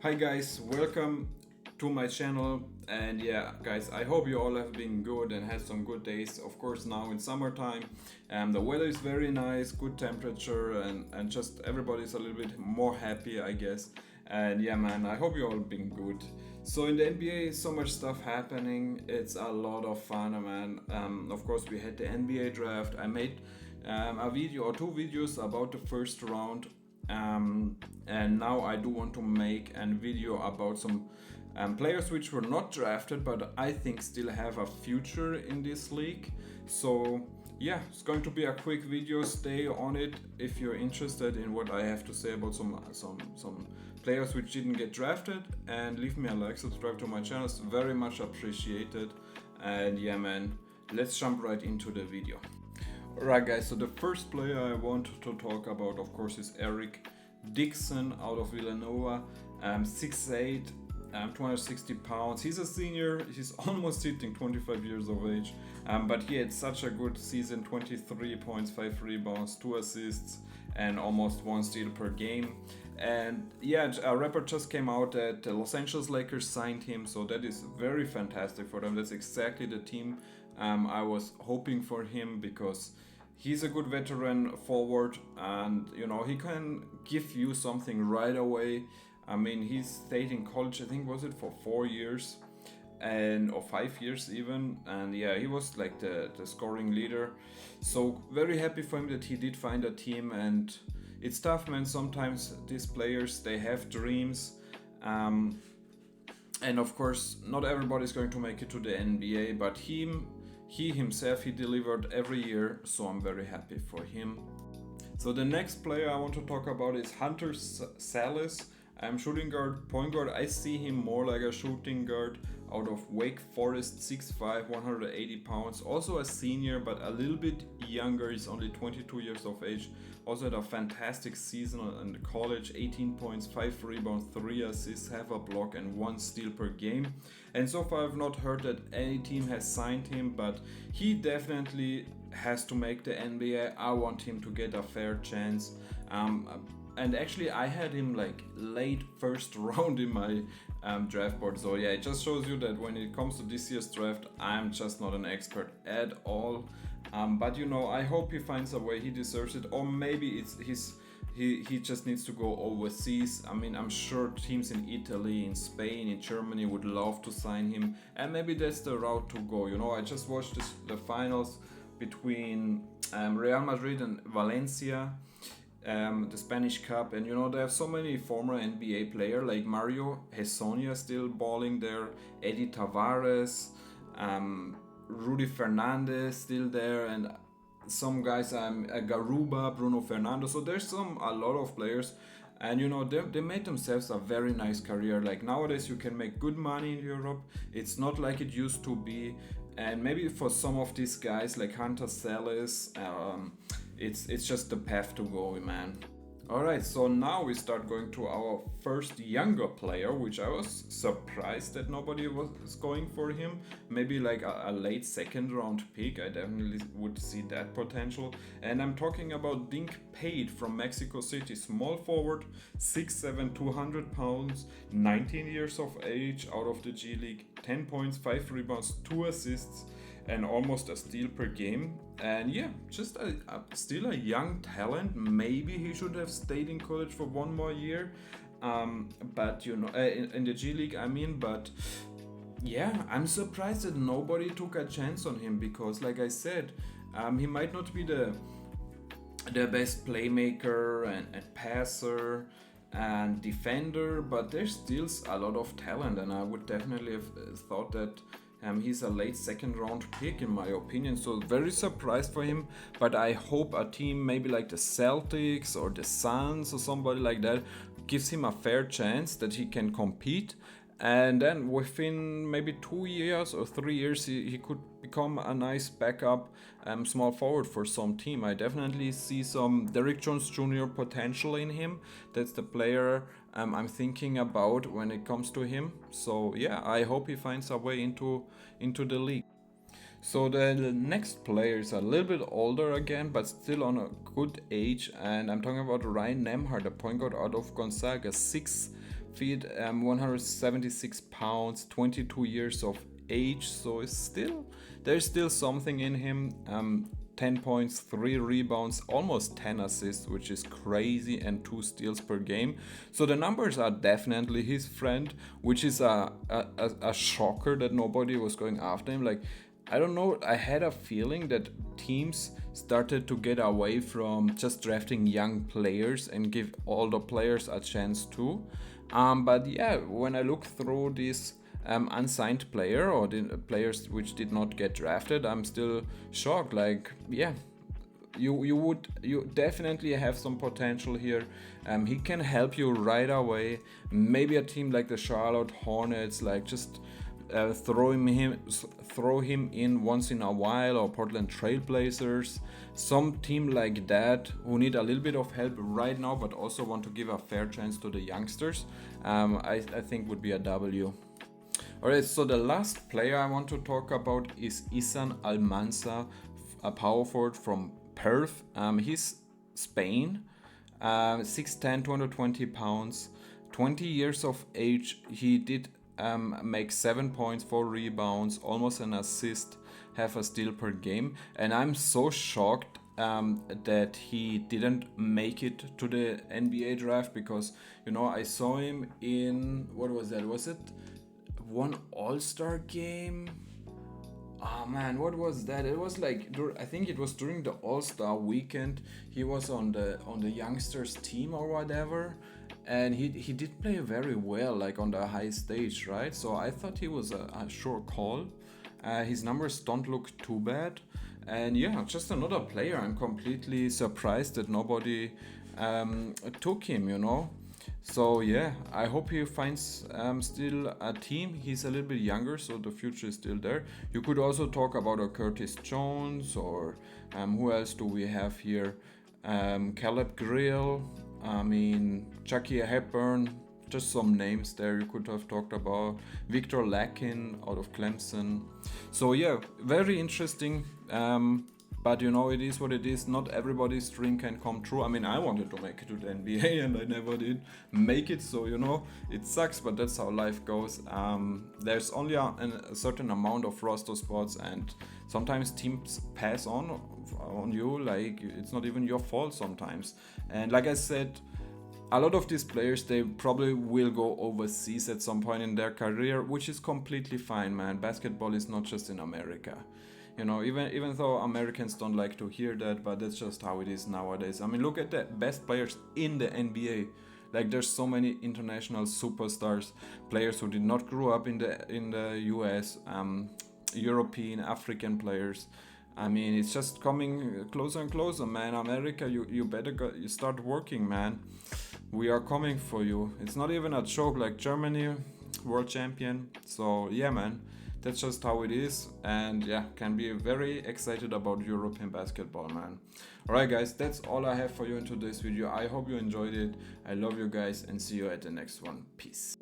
Hi guys, welcome to my channel. And yeah guys, I hope you all have been good and had some good days. Of course, now in summertime, the weather is very nice, good temperature, and just everybody's a little bit more happy, I guess. And yeah man, I hope you all been good. So in the NBA, so much stuff happening. It's a lot of fun, man. Of course, we had the NBA draft. I made a video or two videos about the first round, and now I do want to make a video about some players which were not drafted but I think still have a future in this league. So yeah, it's going to be a quick video. Stay on it if you're interested in what I have to say about some players which didn't get drafted, and leave me a like, subscribe to my channel, it's very much appreciated. And yeah man, let's jump right into the video. Alright guys, so the first player I want to talk about, of course, is Eric Dixon out of Villanova. 6'8", 260 pounds. He's a senior, he's almost hitting 25 years of age, but he had such a good season: 23 points, 5 rebounds, 2 assists, and almost 1 steal per game. And yeah, a report just came out that the Los Angeles Lakers signed him, so that is very fantastic for them. That's exactly the team I was hoping for him, because he's a good veteran forward, and you know, he can give you something right away. I mean, he stayed in college, I think, was it for 4 years or 5 years even, and yeah, he was like the scoring leader. So very happy for him that he did find a team. And it's tough, man. Sometimes these players, they have dreams, and of course not everybody's going to make it to the NBA, but he himself, he delivered every year, so I'm very happy for him. So the next player I want to talk about is Hunter Salas. Shooting guard, point guard. I see him more like a shooting guard out of Wake Forest, 6'5", 180 pounds. Also a senior, but a little bit younger. He's only 22 years of age. Also had a fantastic season in college: 18 points, 5 rebounds, 3 assists, half a block, and 1 steal per game. And so far I've not heard that any team has signed him, but he definitely has to make the NBA. I want him to get a fair chance. And actually I had him like late first round in my draft board. So yeah, it just shows you that when it comes to this year's draft, I'm just not an expert at all. But you know, I hope he finds a way. He deserves it. Or maybe he just needs to go overseas. I mean, I'm sure teams in Italy, in Spain, in Germany would love to sign him, and maybe that's the route to go. You know, I just watched the finals between Real Madrid and Valencia, the Spanish Cup, and you know, they have so many former NBA players like Mario Hezonja still balling there, Eddie Tavares, Rudy Fernandez still there, and some guys, Garuba, Bruno Fernando. So there's a lot of players, and you know, they made themselves a very nice career. Like nowadays you can make good money in Europe. It's not like it used to be. And maybe for some of these guys like Hunter Salas, it's just the path to go, man. Alright, so now we start going to our first younger player, which I was surprised that nobody was going for him. Maybe like a late second round pick. I definitely would see that potential. And I'm talking about Dink Pate from Mexico City. Small forward, 6'7", 200 pounds, 19 years of age, out of the G League. 10 points, 5 rebounds, 2 assists, and almost a steal per game. And yeah, just still a young talent. Maybe he should have stayed in college for 1 more year, but you know, in the G League I mean. But yeah, I'm surprised that nobody took a chance on him, because like I said, he might not be the best playmaker and passer and defender, but there's still a lot of talent, and I would definitely have thought that he's a late second round pick in my opinion. So very surprised for him, but I hope a team maybe like the Celtics or the Suns or somebody like that gives him a fair chance that he can compete. And then within maybe 2 years or 3 years, he could become a nice backup small forward for some team. I definitely see some Derrick Jones Jr. potential in him. That's the player I'm thinking about when it comes to him. So yeah, I hope he finds a way into the league. So the next player is a little bit older again, but still on a good age, and I'm talking about Ryan Nembhard, the point guard out of Gonzaga, 6'5", feet, 176 pounds, 22 years of age. So there's still something in him. 10 points, 3 rebounds, almost 10 assists, which is crazy, and 2 steals per game. So the numbers are definitely his friend, which is a shocker that nobody was going after him. Like, I don't know, I had a feeling that teams started to get away from just drafting young players and give older players a chance too. But yeah, when I look through this unsigned player or the players which did not get drafted, I'm still shocked. Like, yeah, you definitely have some potential here. He can help you right away. Maybe a team like the Charlotte Hornets, like, just throw him in once in a while, or Portland Trailblazers, some team like that who need a little bit of help right now but also want to give a fair chance to the youngsters. I think would be a W. Alright, so the last player I want to talk about is Isan Almanza, a power forward from Perth. He's Spain, 6'10", 220 pounds, 20 years of age. He did make 7 points, 4 rebounds, almost an assist, half a steal per game. And I'm so shocked that he didn't make it to the NBA draft, because, you know, I saw him in, what was that? Was it one All-Star game? Oh man, what was that? It was like, I think it was during the All-Star weekend. He was on the youngsters team or whatever, and he did play very well, like on the high stage, right? So I thought he was a sure call. His numbers don't look too bad, and yeah, just another player. I'm completely surprised that nobody took him, you know. So yeah, I hope he finds still a team. He's a little bit younger, so the future is still there. You could also talk about a Curtis Jones, or who else do we have here? Caleb Grill, I mean, Jackie Hepburn, just some names there you could have talked about. Victor Lakin out of Clemson. So yeah, very interesting. But you know, it is what it is. Not everybody's dream can come true. I mean, I wanted to make it to the NBA and I never did make it. So, you know, it sucks, but that's how life goes. There's only a certain amount of roster spots, and sometimes teams pass on you. Like, it's not even your fault sometimes. And like I said, a lot of these players, they probably will go overseas at some point in their career, which is completely fine, man. Basketball is not just in America. You know, even though Americans don't like to hear that, but that's just how it is nowadays. I mean, look at the best players in the NBA. Like, there's so many international superstars, players who did not grow up in the US, European, African players. I mean, it's just coming closer and closer, man. America, you better you start working, man. We are coming for you. It's not even a joke. Like, Germany, world champion. So yeah, man. That's just how it is, and yeah, can be very excited about European basketball, man. Alright guys, that's all I have for you in today's video. I hope you enjoyed it. I love you guys, and see you at the next one. Peace.